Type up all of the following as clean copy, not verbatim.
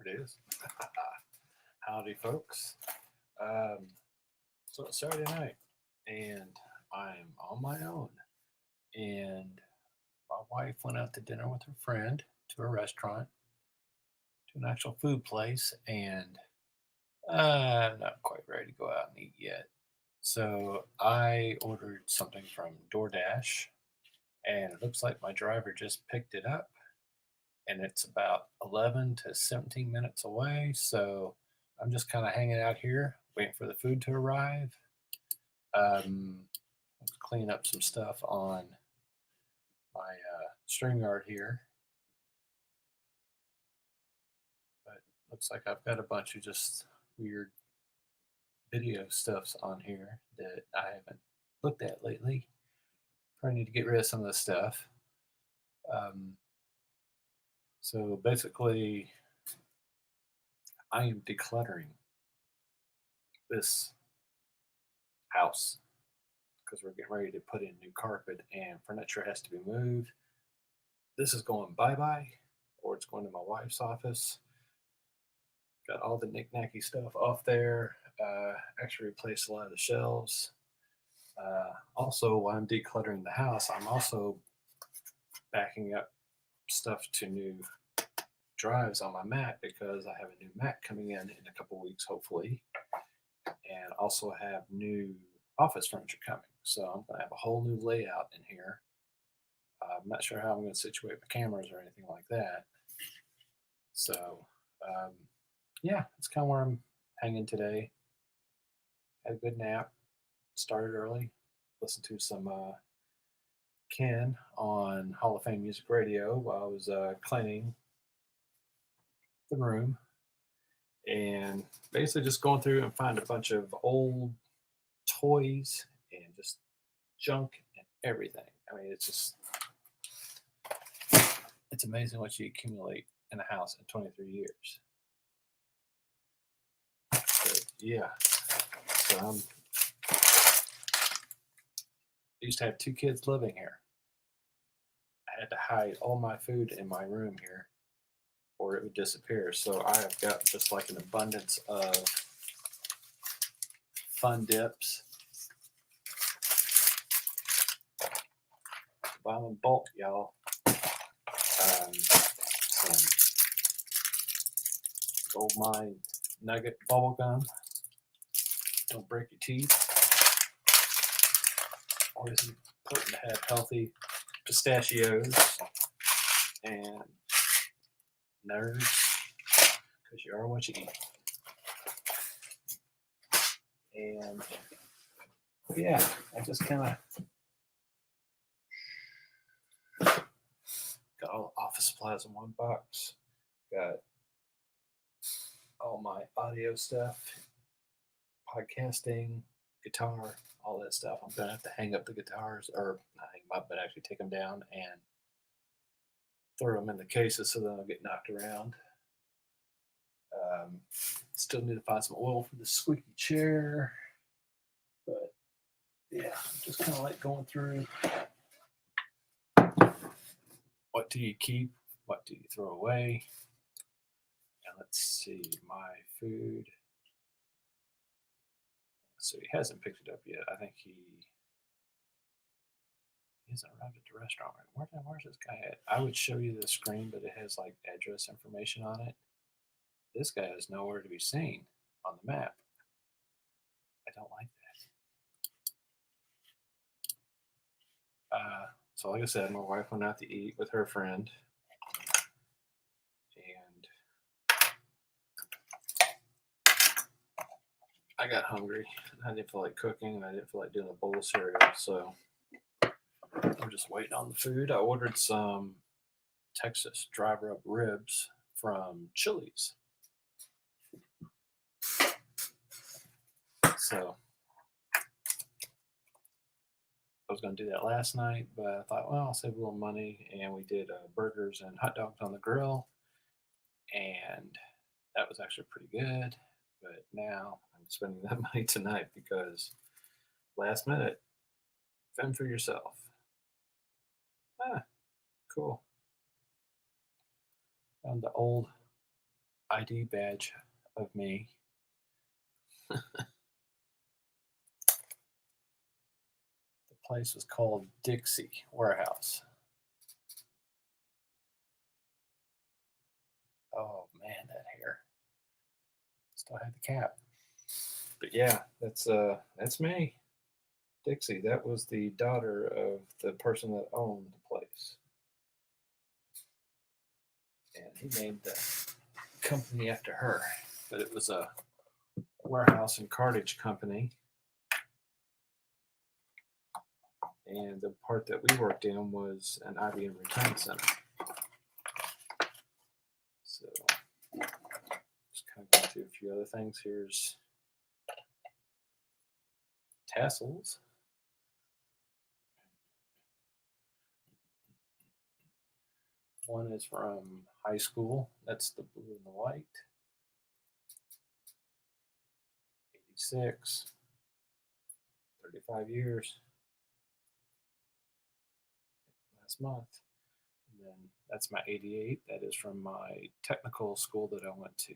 There it is. Howdy, folks. So it's Saturday night, and I'm on my own. And my wife went out to dinner with her friend to a restaurant, to an actual food place, and I'm not quite ready to go out and eat yet. So I ordered something from DoorDash, and it looks like my driver just picked it up, and it's about 11 to 17 minutes away. So I'm just kind of hanging out here, waiting for the food to arrive. Clean up some stuff on my StreamYard here. But looks like I've got a bunch of just weird video stuffs on here that I haven't looked at lately. Probably need to get rid of some of this stuff. So basically, I am decluttering this house because we're getting ready to put in new carpet and furniture has to be moved. This is going bye-bye, or it's going to my wife's office. Got all the knick-knacky stuff off there. Actually replaced a lot of the shelves. Also, while I'm decluttering the house, I'm also backing up stuff to new drives on my Mac because I have a new Mac coming in a couple weeks, hopefully, and also have new office furniture coming. So I'm going to have a whole new layout in here. I'm not sure how I'm going to situate my cameras or anything like that. So yeah, that's kind of where I'm hanging today. Had a good nap, started early, listened to some Ken on Hall of Fame Music Radio while I was cleaning the room, and basically just going through and find a bunch of old toys and just junk and everything. I mean, it's amazing what you accumulate in a house in 23 years. But yeah, so I used to have 2 kids living here. I had to hide all my food in my room here or it would disappear. So I have got just like an abundance of fun dips. Buy them in bulk, y'all. Some Gold Mine Nugget bubble gum. Don't break your teeth. Always important to have healthy pistachios and nerds, because you are what you eat. And yeah, I just kind of got all the office supplies in one box. Got all my audio stuff, podcasting, guitar, all that stuff. I'm gonna have to hang up the guitars, or not hang them up, but actually take them down and throw them in the cases so they don't get knocked around. Still need to find some oil for the squeaky chair, but yeah, just kind of like going through What do you keep? What do you throw away? And let's see, my food. So he hasn't picked it up yet. I think he hasn't arrived at the restaurant. Where's this guy at? I would show you the screen, but it has like address information on it. This guy is nowhere to be seen on the map. I don't like that. So like I said, my wife went out to eat with her friend, and I got hungry. I didn't feel like cooking, and I didn't feel like doing a bowl of cereal, so I'm just waiting on the food. I ordered some Texas dry rub ribs from Chili's. So I was going to do that last night, but I thought, well, I'll save a little money. And we did burgers and hot dogs on the grill. And that was actually pretty good. But now I'm spending that money tonight because last minute, fend for yourself. Ah, cool. Found the old ID badge of me. The place was called Dixie Warehouse. Oh man, that hair. Still had the cap. But yeah, that's me. Dixie. That was the daughter of the person that owned the place. And he named the company after her. But it was a warehouse and cartage company. And the part that we worked in was an IBM return center. So just kind of going through a few other things. Here's tassels. One is from high school. That's the blue and the white. 86. 35 years. Last month. And then that's my 88. That is from my technical school that I went to.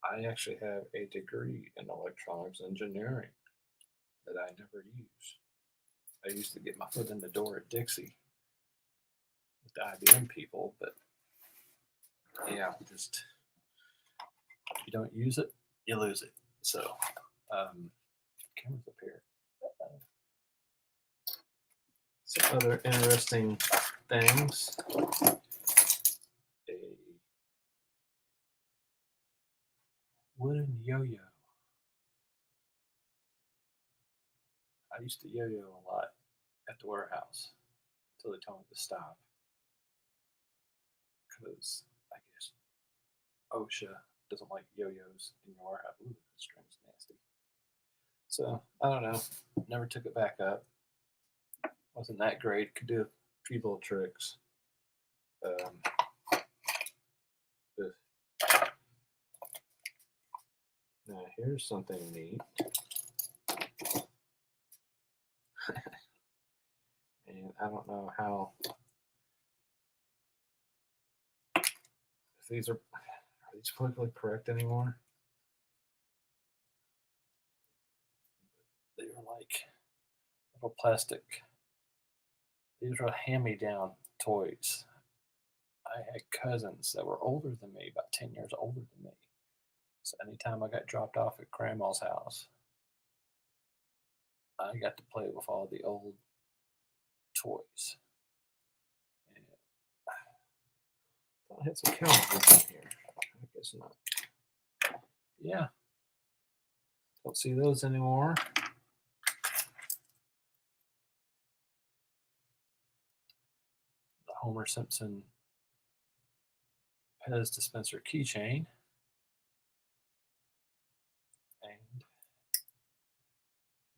I actually have a degree in electronics engineering that I never use. I used to get my foot in the door at Dixie with the IBM people, but yeah, just if you don't use it, you lose it. So, camera's up here. Some other interesting things. A wooden yo-yo. I used to yo-yo a lot at the warehouse until they told me to stop because I guess OSHA doesn't like yo-yos in your warehouse. Ooh, that string's nasty. So I don't know. Never took it back up. Wasn't that great. Could do a few little tricks. Now here's something neat. And I don't know how if these are these politically correct anymore. They were like little plastic. These were hand-me-down toys. I had cousins that were older than me, about 10 years older than me. So anytime I got dropped off at grandma's house, I got to play with all the old toys. And I had some Cowboys in here. I guess not. Yeah. Don't see those anymore. The Homer Simpson Pez dispenser keychain. And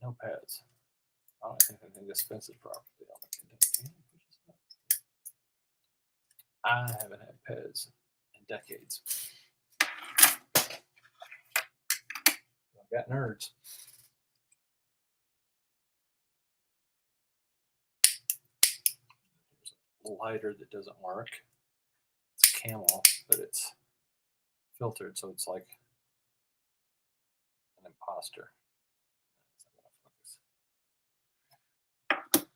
no Pez. I don't think anything dispenses properly on the I haven't had Pez in decades. I've got nerds. Here's lighter that doesn't work. It's Camel, but it's filtered, so it's like an imposter. I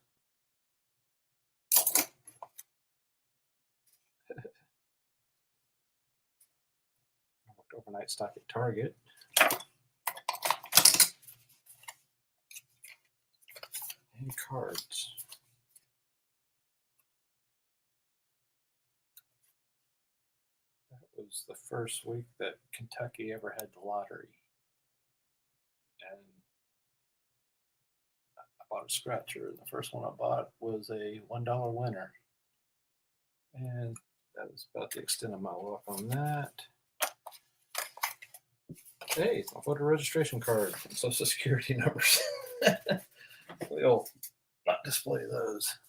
worked overnight stock at Target. And cards. That was the first week that Kentucky ever had the lottery. And I bought a scratcher, and the first one I bought was a $1 winner. And that was about the extent of my luck on that. Hey, my voter registration card and social security numbers. We'll not display those.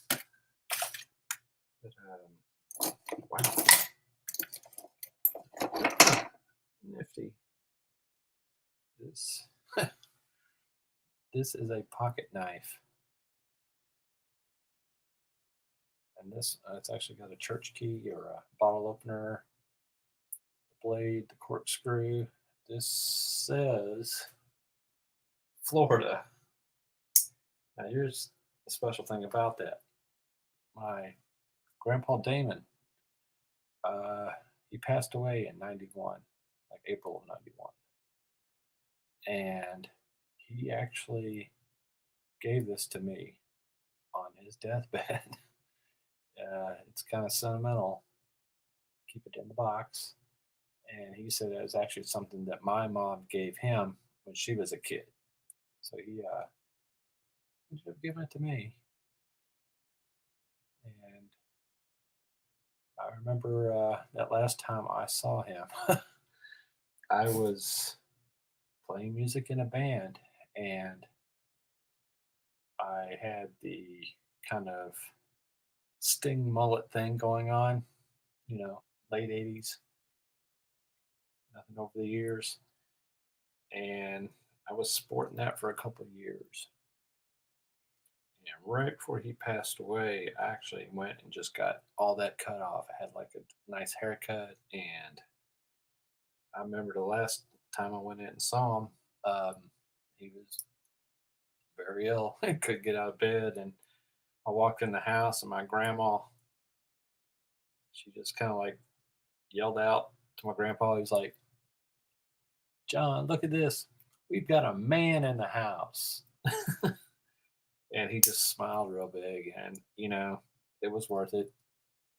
But, wow. Nifty. This this is a pocket knife. And this it's actually got a church key or a bottle opener, the blade, the corkscrew. This says Florida. Now here's the special thing about that. My grandpa Damon, he passed away in '91, like April of '91, and he actually gave this to me on his deathbed. It's kind of sentimental. Keep it in the box. And he said it was actually something that my mom gave him when she was a kid. So he should have given it to me. And I remember that last time I saw him, I was playing music in a band, and I had the kind of Sting mullet thing going on, late 80s, nothing over the years. And I was sporting that for a couple of years. And right before he passed away, I actually went and just got all that cut off. I had like a nice haircut, and I remember the last time I went in and saw him, he was very ill. He couldn't get out of bed, and I walked in the house, and my grandma, she just kind of like yelled out to my grandpa. He was like, "John, look at this. We've got a man in the house." And he just smiled real big, and it was worth it.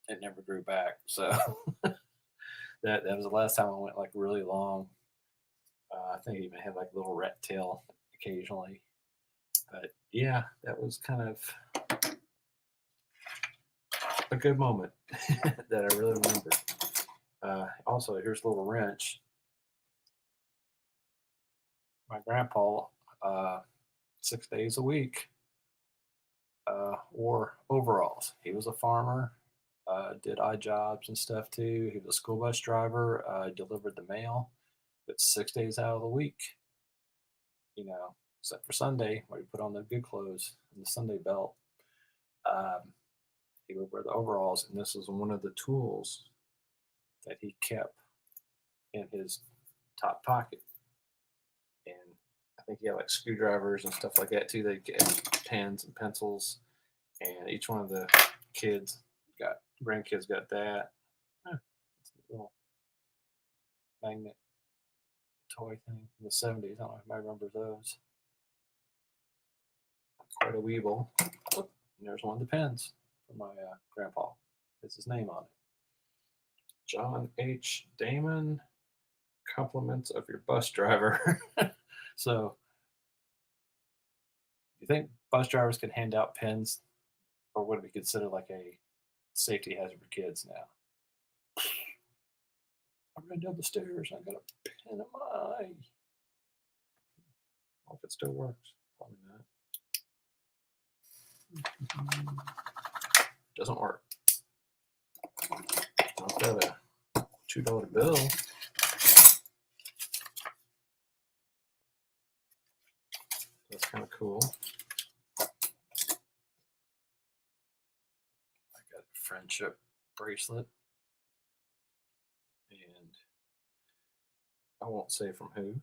It never grew back. So that was the last time I went like really long. I think he even had like a little rat tail occasionally. But yeah, that was kind of a good moment that I really remember. Also, here's a little wrench. My grandpa, 6 days a week, wore overalls. He was a farmer, did odd jobs and stuff too. He was a school bus driver, delivered the mail, but 6 days out of the week, except for Sunday, where he put on the good clothes and the Sunday belt. Um, he would wear the overalls, and this was one of the tools that he kept in his top pocket. And I think he had like screwdrivers and stuff like that too. They get pens and pencils, and each one of the grandkids got that. It's a little magnet toy thing from the '70s. I don't know if anybody remembers those. Quite a weeble. Oh, and there's one of the pens from my grandpa. It's his name on it. John H. Damon, compliments of your bus driver. So, you think bus drivers can hand out pens, or would it be considered like a safety hazard for kids now? I ran down the stairs and I got a pen in my eye. I hope it still works. Probably not. Doesn't work. I've got a $2 bill. That's kind of cool. friendship bracelet, and I won't say from who.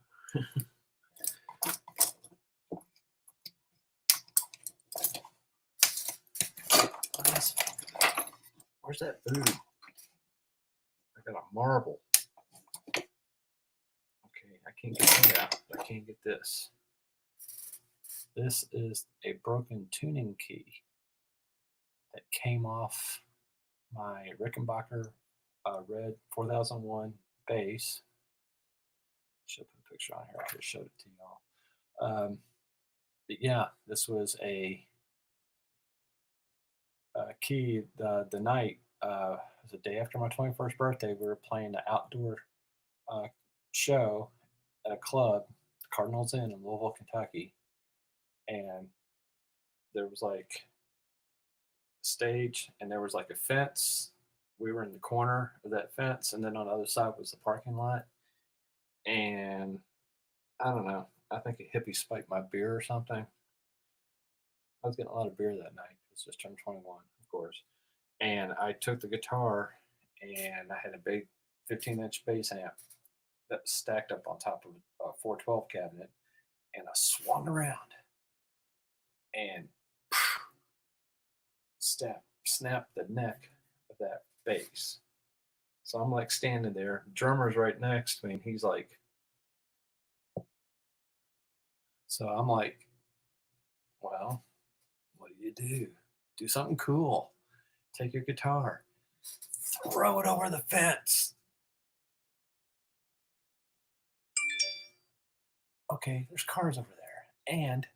Where's that food? I got a marble. Okay, I can't get that out. I can't get this. This is a broken tuning key that came off my Rickenbacker red 4001 bass. Should put a picture on here. I just showed it to y'all. But yeah, this was a key the night. It was the day after my 21st birthday. We were playing an outdoor show at a club, Cardinals Inn in Louisville, Kentucky, and there was like a stage, and there was like a fence. We were in the corner of that fence, and then on the other side was the parking lot. And I don't know. I think a hippie spiked my beer or something. I was getting a lot of beer that night. It was just turned 21, of course. And I took the guitar, and I had a big 15-inch bass amp that was stacked up on top of a 412 cabinet, and I swung around and snapped the neck of that bass. So I'm like standing there, drummer's right next to me, and he's like, so I'm like, well, what do? Do something cool. Take your guitar, throw it over the fence. Okay, there's cars over there. And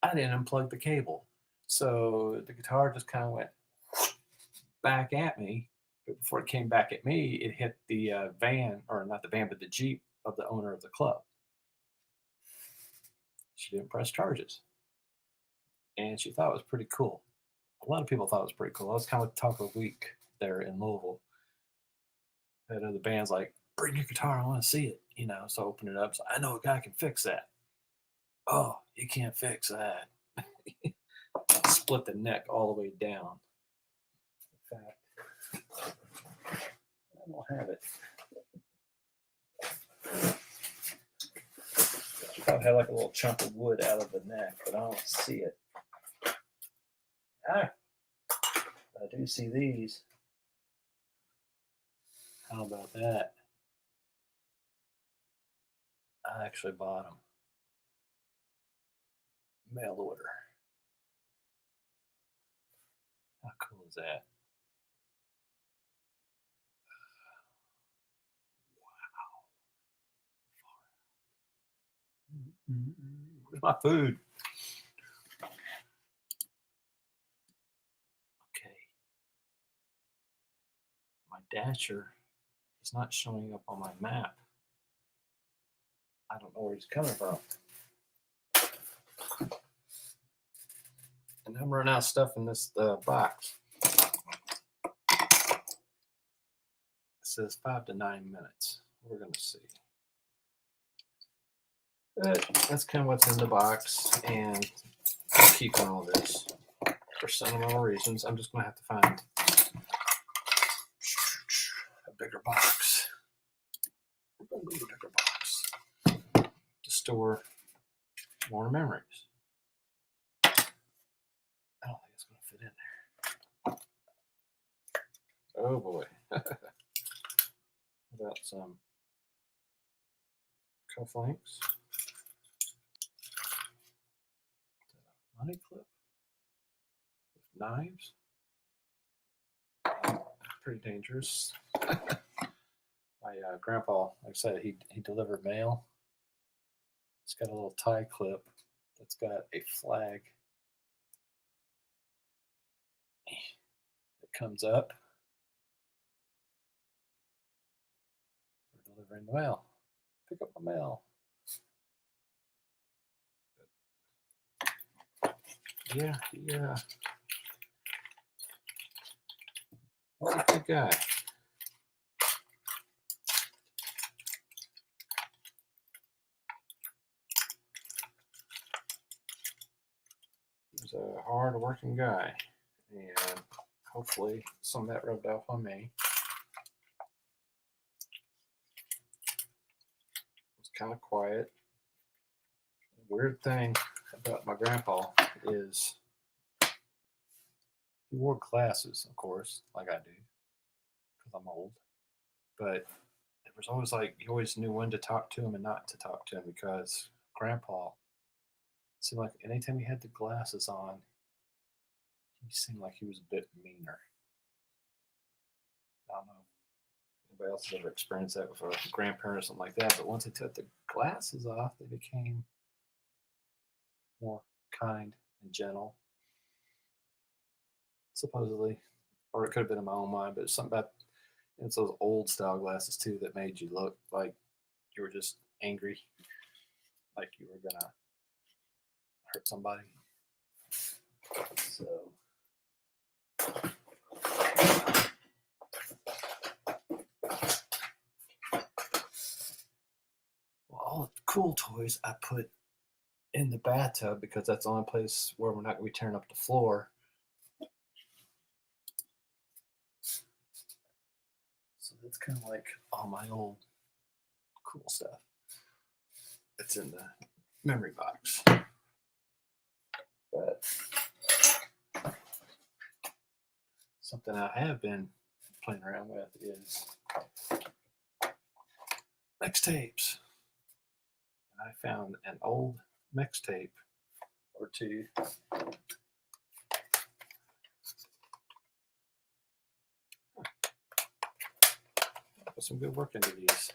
I didn't unplug the cable. So the guitar just kind of went back at me. But before it came back at me, it hit the van, or not the van, but the Jeep of the owner of the club. She didn't press charges. And she thought it was pretty cool. A lot of people thought it was pretty cool. That was kind of the talk of the week there in Louisville. And the band's like, bring your guitar, I want to see it. So I open it up. So I know a guy can fix that. Oh, you can't fix that. Split the neck all the way down. In fact, I don't have it. Probably had like a little chunk of wood out of the neck, but I don't see it. I do see these. How about that? I actually bought them. Mail order. How cool is that? Wow. Where's my food? Okay. My dasher is not showing up on my map. I don't know where he's coming from. And I'm running out of stuff in this box. It says 5 to 9 minutes. We're going to see. But that's kind of what's in the box, and I'm keeping all this for sentimental reasons. I'm just going to have to find a bigger box. A bigger box to store more memories. I don't think it's going to fit in there. Oh boy. About some cufflinks. Money clip with knives. Pretty dangerous. My grandpa, like I said, he delivered mail. It's got a little tie clip that's got a flag. It comes up for delivering the mail. Pick up my mail. Yeah. He's a good guy. He's a hard-working guy, and hopefully some of that rubbed off on me. It's kind of quiet. The weird thing about my grandpa is he wore glasses, of course, like I do, because I'm old. But it was always like you always knew when to talk to him and not to talk to him because grandpa seemed like anytime he had the glasses on, he seemed like he was a bit meaner. I don't know if anybody else has ever experienced that with a grandparent or something like that, but once they took the glasses off, they became more kind and gentle, supposedly. Or it could have been in my own mind, but it's something about it's those old style glasses too that made you look like you were just angry, like you were gonna hurt somebody. So well, all the cool toys I put in the bathtub because that's the only place where we're not gonna be tearing up the floor. So that's kind of like all my old cool stuff. It's in the memory box. But something I have been playing around with is mixtapes. And I found an old mixtape or two. Put some good work into these.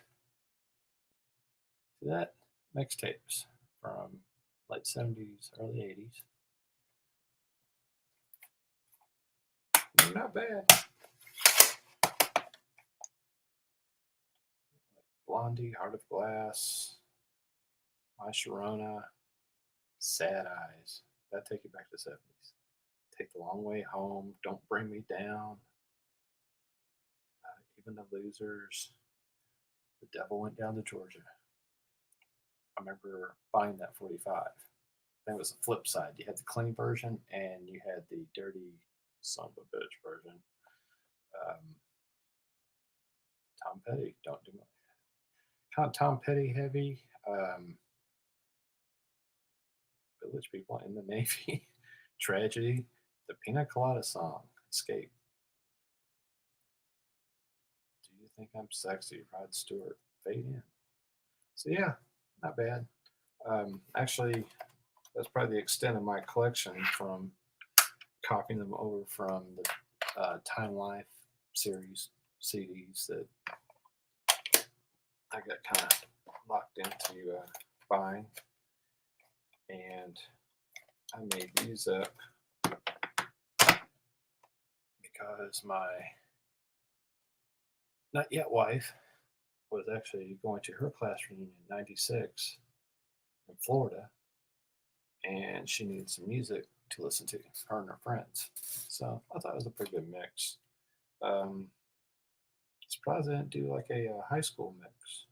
See that? Mixtapes from late 70s, early 80s. Not bad. Blondie, Heart of Glass, My Sharona, Sad Eyes. That take you back to the 70s. Take the Long Way Home, Don't Bring Me Down, Even the Losers, The Devil Went Down to Georgia. I remember buying that 45. Then it was the flip side. You had the clean version and you had the dirty son of a bitch version. Tom Petty, don't do kind of Tom Petty heavy. Village People in the Navy, Tragedy, the Pina Colada Song, Escape. Do You Think I'm Sexy? Rod Stewart, Fade In. So yeah, not bad. Actually, that's probably the extent of my collection from copying them over from the Time Life series CDs that I got kind of locked into buying. And I made these up because my not yet wife was actually going to her class reunion in '96 in Florida, and she needed some music to listen to, her and her friends. So I thought it was a pretty good mix. Surprised I didn't do like a high school mix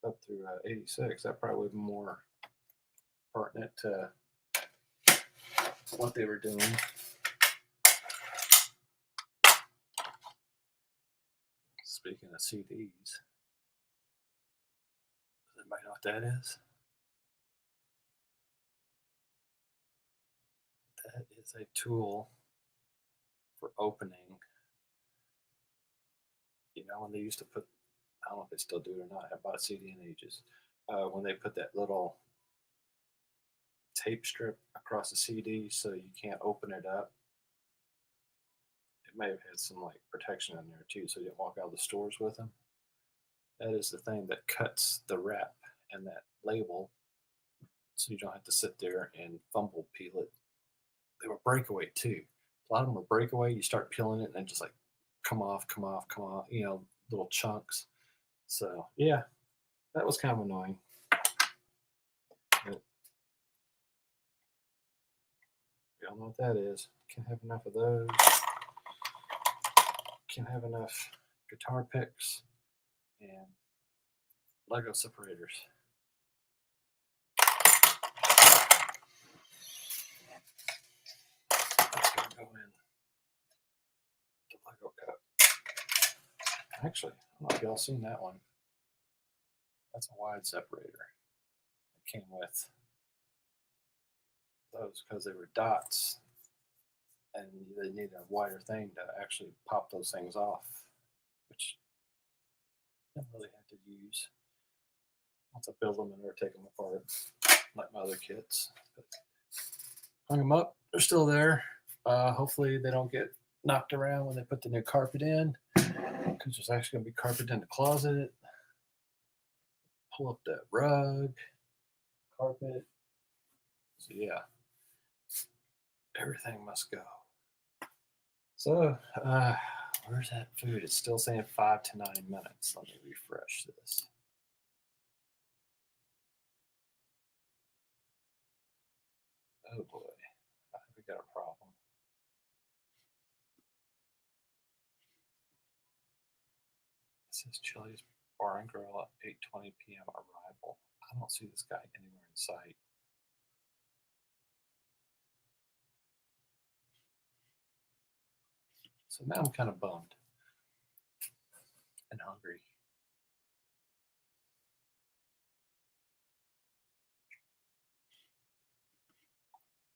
up through '86. That probably would be more pertinent to what they were doing. Speaking of CDs, does anybody know what that is? That is a tool for opening. You know, when they used to put, I don't know if they still do it or not, I haven't bought a CD in ages. When they put that little tape strip across the CD so you can't open it up. It may have had some like protection in there too, so you didn't walk out of the stores with them. That is the thing that cuts the wrap and that label so you don't have to sit there and fumble peel it. They were breakaway too. A lot of them were breakaway. You start peeling it and then just like come off, you know, little chunks. So yeah, that was kind of annoying. But we all know what that is. Can't have enough of those. Can't have enough guitar picks and Lego separators. Let's go in Actually, I don't know if y'all seen that one. That's a wide separator. It came with those because they were dots, and they need a wider thing to actually pop those things off, which I never really had to use. Once I build them and never take them apart, like my other kits. But hung them up. They're still there. Hopefully they don't get knocked around when they put the new carpet in, because there's actually going to be carpet in the closet. Pull up that rug, carpet. So yeah, everything must go. So where's that food? It's still saying 5 to 9 minutes. Let me refresh this. Oh boy, I think we got a problem. It says Chili's Bar and Grill at 8:20 p.m. arrival. I don't see this guy anywhere in sight. So now I'm kind of bummed and hungry.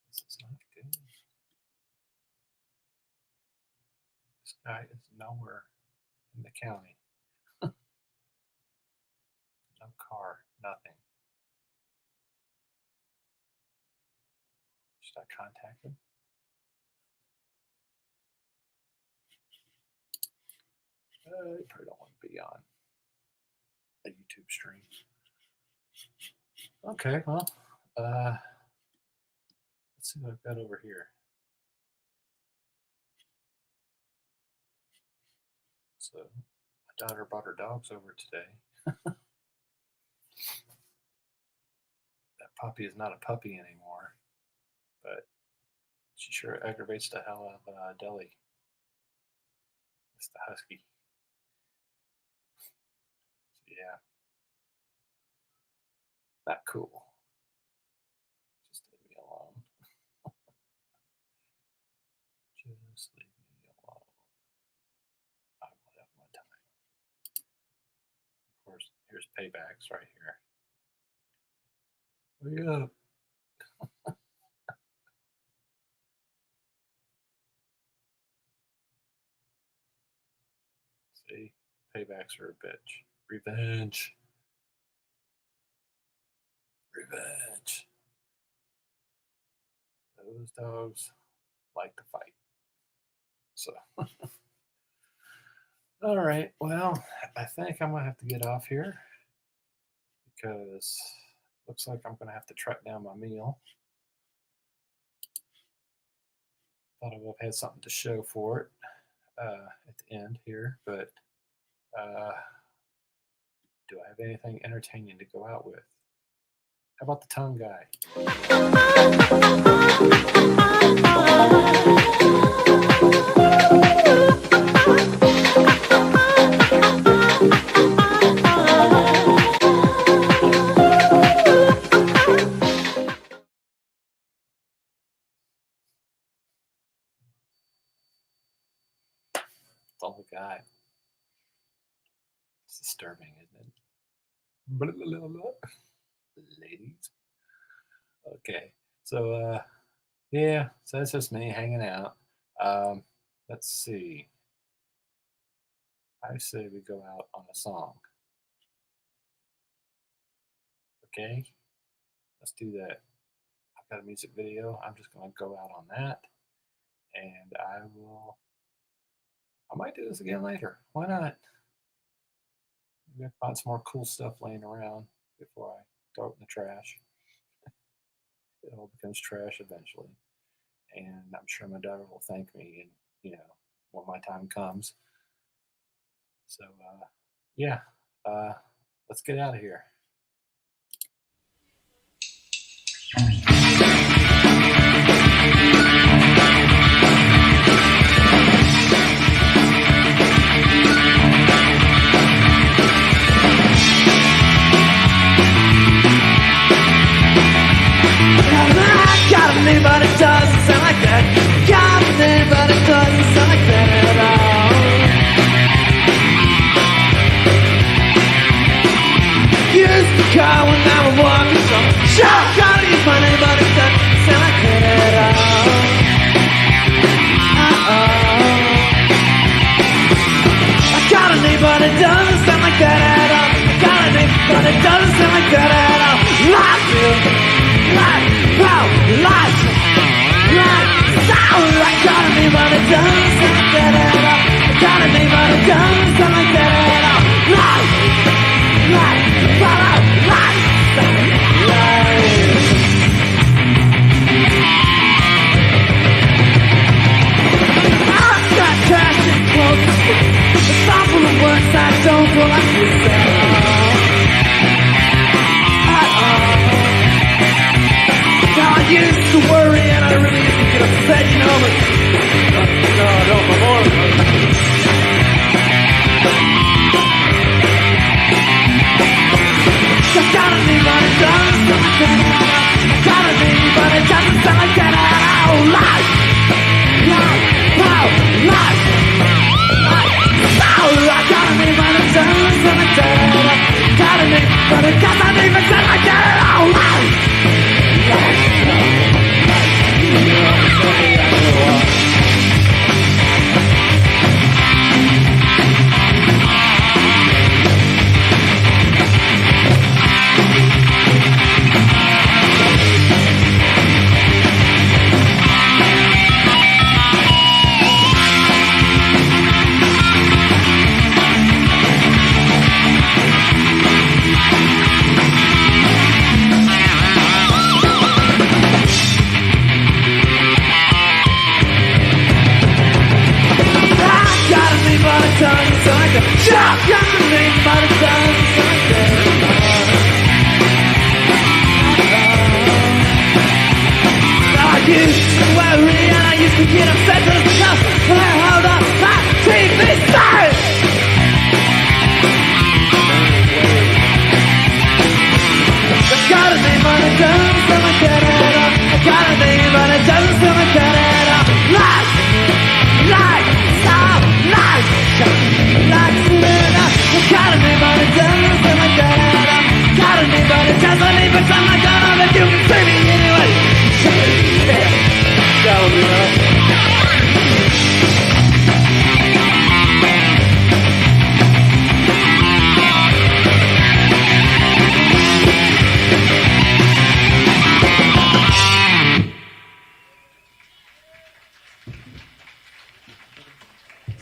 This is not good. This guy is nowhere in the county. No car, nothing. Should I contact him? You probably don't want to be on a YouTube stream. Okay, well, let's see what I've got over here. So my daughter brought her dogs over today. That puppy is not a puppy anymore, but she sure aggravates the hell out of Deli. It's the husky. So yeah, not cool. Just leave me alone. Just leave me alone. I will have my time. Of course, here's paybacks right here. Hurry up. See, paybacks are a bitch. Revenge. Revenge. Those dogs like to fight. So, all right. Well, I think I'm going to have to get off here because looks like I'm going to have to track down my meal. Thought I would have had something to show for it at the end here, but do I have anything entertaining to go out with? How about the tongue guy? The guy. It's disturbing, isn't it? Blah, blah, blah, blah. Ladies. Okay, so yeah, so that's just me hanging out. Let's see. I say we go out on a song. Okay, let's do that. I've got a music video. I'm just going to go out on that, and I might do this again later. Why not? Maybe I find some more cool stuff laying around before I throw it in the trash. It all becomes trash eventually. And I'm sure my daughter will thank me, and when my time comes. So yeah, let's get out of here. But it doesn't sound like that. Got me, but it doesn't sound like that at all. life, sound like gotta be but it does, gotta be but it does, life, follow, life. I've got cash and clothes to spend. It's all full of words I don't feel like you said at all. Now I used to worry and I really used to get upset, you know, but no, I don't no more. I gotta be but it doesn't sound like that. Gotta be but it doesn't sound like that at all. Life, life, oh, I gotta be but it doesn't sound like that. Gotta be but it doesn't even sound like that at all. Life,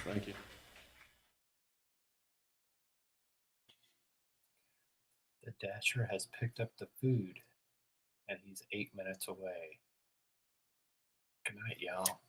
Thank you. The Dasher has picked up the food, and he's 8 minutes away. Good night, y'all.